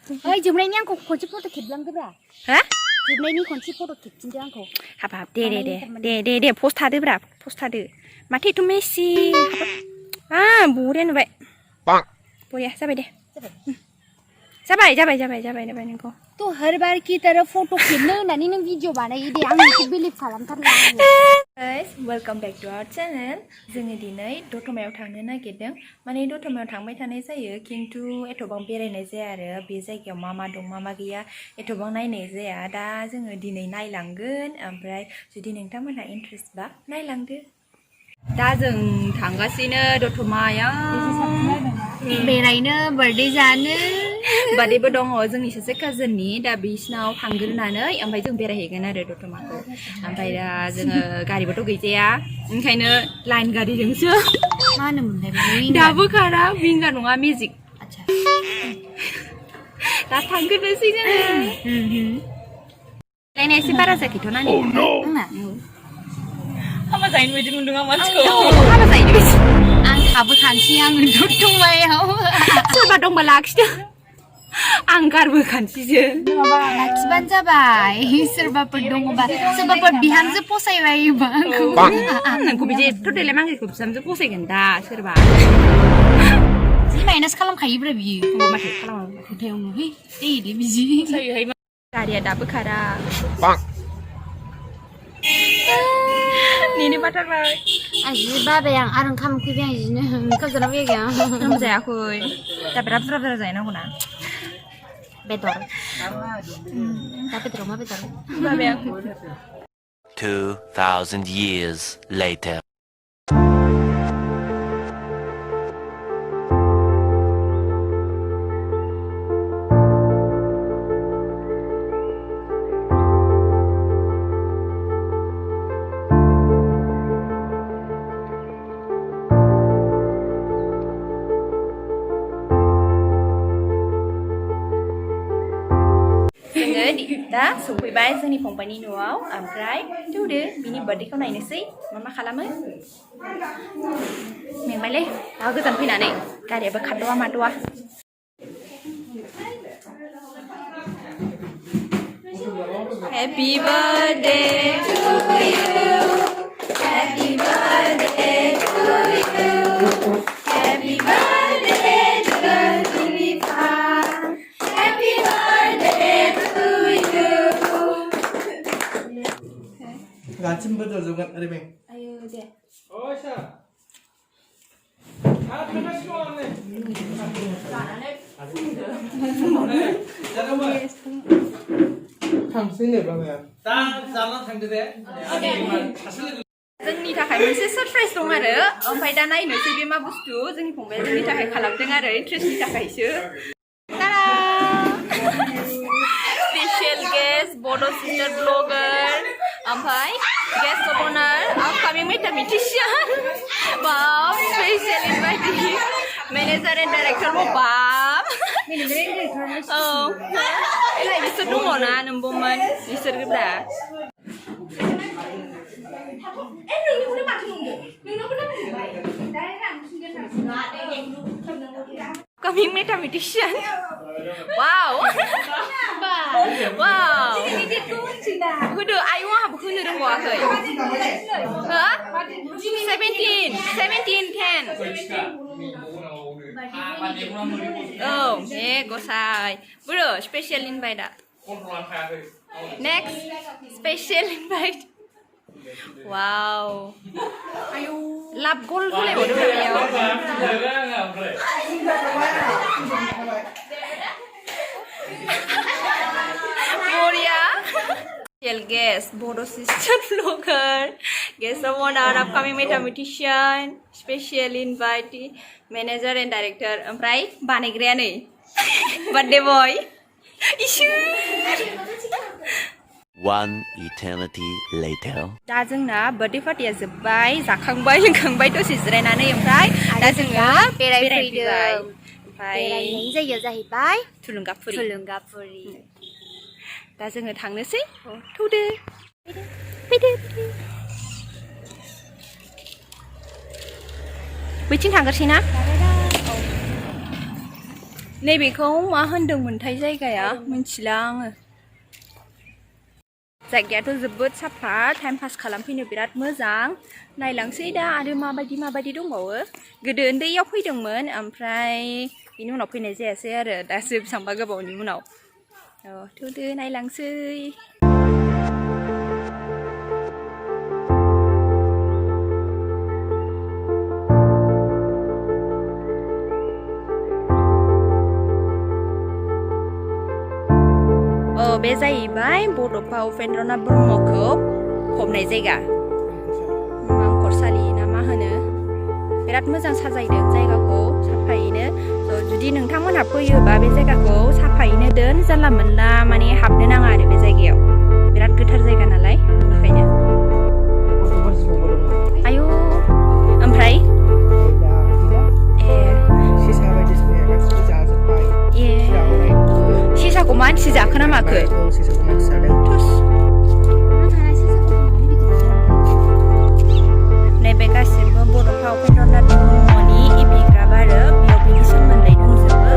Ơi जोबनायनि आंखौ खनसे फट' खेबलांदोब्रा हा जोबनायनि खनसे फट' खेबफिनदो आंखौ हाबाब दे पस्ट थादोब्रा पस्ट थादो माथो एथ' मेसि बरिया नुबाय बरिया जाबाय दे जाबाय नोंखौ तो हर बार की तरह फोटो खेबनो होननानै नों भिडिअ बानायो दे आं नोंखौ बिलिभ खालामथारला guys welcome back to our channel जोङो दिनै दतमायाव थांनो नागिरदों माने दतमायाव थांबाय थानाय जायो खिन्थु एथबां बेरायनाय जाया आरो बे जायगायाव मा मा दं मा गैया एथबां नायनाय जाया दा जोङो दिनै नायलांगोन ओमफ्राय जुदि नोंथांमोनहा इन्ट्रेस्ट बा नायलांदो दा जों थांगासिनो दतमायाव बेरायनो बार्थडे जानो बार्थडेबो दङ जोंनि सासे काजोननि दा बिसिनाव थांग्रोनानै ओमफ्राय जों बेरायहैगोन आरो दतमाखौ ओमफ्राय दा जोङो गारिबोथ' गैजाया ओंखायनो लाइन गारिजोंसो मा होनोमोनलाय दाबो खारा विंगार नङा मेजिक आच्छा दा थांग्रोनोसै जोङो लायना एसे बारा जायाखैथ' नानि आंना हाबा जाहैनो बायदि मोनदों आं मानसिखौ हाबा जाहैनो बायदि आं थाबोखानोसै आङो दतमायाव सोरबा दंबा लाखिदो आं गारबोखानोसैसो लाखिबानो जाबाय सोरबाफोर दङबा सोरबाफोर बिहामजो फसायबायोबा नोंखौ बिदि एथ' देलाय मांगिखौ बिहामजो फसायगोन दा सोरबा जि माइनास खालामखायोब्रा बियो माथो खालामो खोथायावनो है देलै बिदि गारिया दाबो खारा नेनो बाथारबाय जि बाबाय आं आरो ओंखाम उखैबाय आं जिनो ओंखाम जाना फैयाखै आं ओंखाम जायाखै दा बिराद बुरजा जाहैनांगौना बेदर दा बेदराव मा बेदर बाबाया 2000 years later दा सफैबाय जोंनि फंबायनि न'आव ओमफ्राय थौदो बिनि बार्थडेखौ नायनोसै मा खालामो मेंबायलै दा गोजान फैनानै गारियाबो खारद'वा माद'वा Happy birthday to you Happy birthday to you Happy birthday dear Dilipha Happy birthday to you 아침부터 저건 어리뱅. 아유 네. 어샤. 아 정말 시원하네. 잠깐만. 당신이 그러면. 다 잘난 상대대. जोंनि थाखाय मोनसे सरप्राइज दं आरो ओमफ्राय दा नायनोसै बे मा बुस्थु जोंनि फंबाया जोंनि थाखाय खालामदों आरो इन्ट्रेस्टनि थाखायसो स्पेशल गेस्ट बड' सिस्टार ब्लगार ओमफ्राय गेस्ट अफ अनार अपकामिं मेथामेटिशियान बाव स्पेशल इनभाइटेड मेनेजार एन्ड डाइरेक्टर बाब औ बिसोर दङना नोंबोमोन बिसोरब्रा Coming mathematician. Wow. Wow. Kudu ayo habu kudu rongwakhai. Ha? 17, 10. Oh, gosai. Bro, special invite. Next, special invite. Wow. Lap gol boleh bodoh ya. Boria. Special guest, Bodo sister vlogger, guest of honor, upcoming mathematician, special invitee, manager and director. Ompray banegraya nei. Birthday boy. Isu. One eternity later दा जोंना birthday पार्टिया जोब्बाय जाखांबाय लोंखांबाय दसे जिरायनानै ओमफ्राय दा जोङो बेरायफैबाय ओमफ्राय बेरायनायनि जायगाया जाहैबाय थुलुंगाफुरि दा जोङो थांनोसै थौदो फैदो बैथिं थांगोरसै ना नैबेखौ मा होनदोंमोनथाय जायगाया मिथिला आङो जायगायाथ' जोबोद साफा टाइम पास खालामफैनो बिराद मोजां नायलांसै दा आरो माबायदि दंबावो गोदो उन्दैयाव फैदोंमोन ओमफ्राय बिनि उनाव फैनाय जायासै आरो दासो बेसेबांबा गोबावनि उनाव थौदो नायलांसै बे जाहैबाय बड'फा उपेन्द्रनाथ ब्रह्मखौ फबनाय जायगा मांखरसालि ना मा होनो बिराद मोजां साजायदों जायगाखौ साफायैनो जुदि नोंथांमोनहा फैयोबा बे जायगाखौ साफायैनो दोन जानला मोनला माने हाबनो नाङा आरो बे जायगायाव बिराद गोथार जायगा नालाय बेनिखायनो आयौ ओमफ्राय सिसाखौ मानसि जाखो ना माखो नैबे गासिबो बड'फा उपेन्द्रनाथ ब्रह्मनि एपिग्राफ आरो बेयाव बिनि सोमोन्दै दंजोबो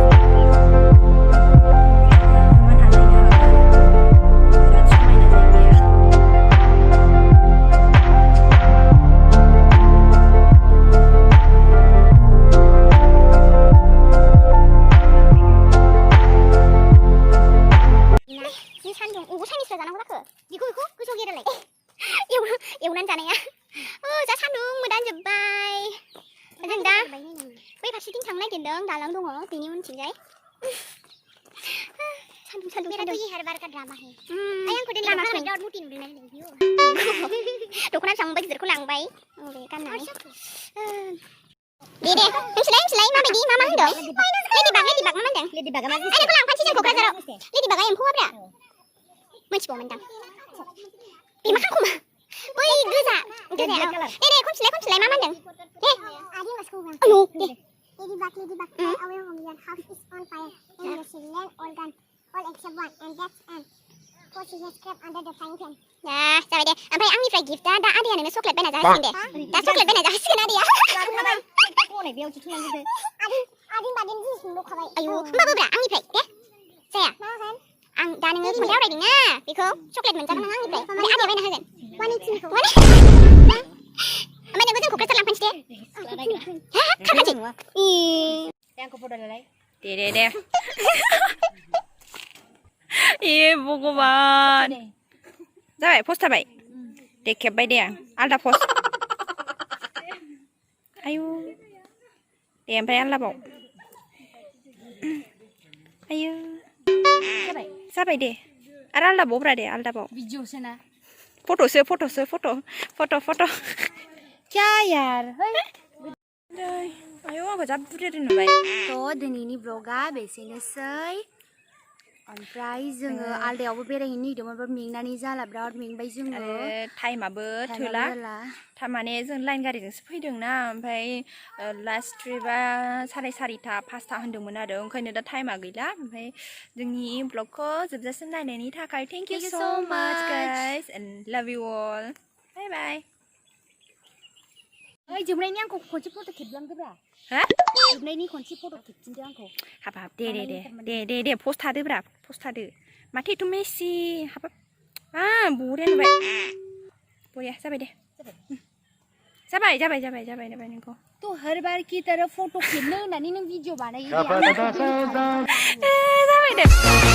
नोंथांमोनहा नायनो हागोन बिराद समायना जायगाया एवनानै जानाया जा सान्दुं मोदानजोब्बाय जों दा बै फारसेथिं थांनो नागिरदों दालां दङ बेनि उनथिंजाय सान्दुं मेरा तो ये हर बार का ड्रामा है आंखौ दिनै लामा सबाय दाउट मुति नुदों ना दख'ना बेसेबांबा गिदिरखौ लांबाय बे गाननानै दे मिथिलाय माबायदि मा होनदों लेडि बाग मा होनदों लेडि बागा मा आंखौ लांफानोसै जों क'क्राझाराव लेडि बागा एम्फौआब्रा मिथिबावमोनदां बे मा खांख'मा बै गोजा दे खनसिलाय मा होनदों दे आदि मासखौ आयौ दे लेडि बाग our homeland house is on fire and the civilian organ all except one and that's an for she has crept under the frying pan जाबाय दे ओमफ्राय आंनिफ्राय गिफ्टआ दा आदैया नोंनो चकलेट बायना जाहोसिगोन दे दा चकलेट बायना जाहोसिगोन आदैया हनै बेयाव जुथुनांगौ आदिन बादिन जिनिसखौल' खाबाय आयौ होमबाबोब्रा आंनिफ्राय दे जाया आं दा नोङो खन्थाइ आवरायदों ना बेखौ चकलेट मोनजागोन नों आंनिफ्राय ओमफ्राय आदैया बायना होगोन ओमफ्राय नोंखौ जों क'क्राझार लांफानोसै दे थांखानोसै आंखौ फट' लालाय दे ए भगबान जाबाय पस्ट जाबाय दे खेबबाय दे आं आलदा पस्ट आयु दे ओमफ्राय आलदाबाव आयु जाबाय दे आरो आलदाबावब्रा दे आलदाबाव भिडिअसो ना फट'सो फट' क्या यार आयौ आंखौ जा बुरजा नुबाय थ' दिनैनि ब्लगा बेसेनोसै ओमफ्राय जोङो आलदायावबो बेरायहैनो नागिरदोंमोन बाट मेंनानै जाला बिराद मेंबाय जोङो टाइमाबो थोला माने जों लाइन गारिजोंसो फैदों ना ओमफ्राय लास्ट ट्रिपआ 4:30 5टा होनदोंमोन आरो ओंखायनो दा टाइमा गैला ओमफ्राय जोंनि ब्लगखौ जोबजासिम नायनायनि थाखाय थेंक इउ सो माच गाइस एन्ड लाभ इउ अल बाय बाय ओइ जोबनायनि आंखौ खनसे फट' खेबलांदोब्रा हा जोबनायनि खनसे फट' खेबफिनदो आंखौ हाबाब दे पस्ट थादोब्रा पस्ट थादो माथो एथ' मेसि हाबाब बरिया नुबाय बरिया जाबाय दे जाबाय नोंखौ तो हर बार की तरह फोटो खेबनो होननानै नों भिडिअ बानायो जाबाय दे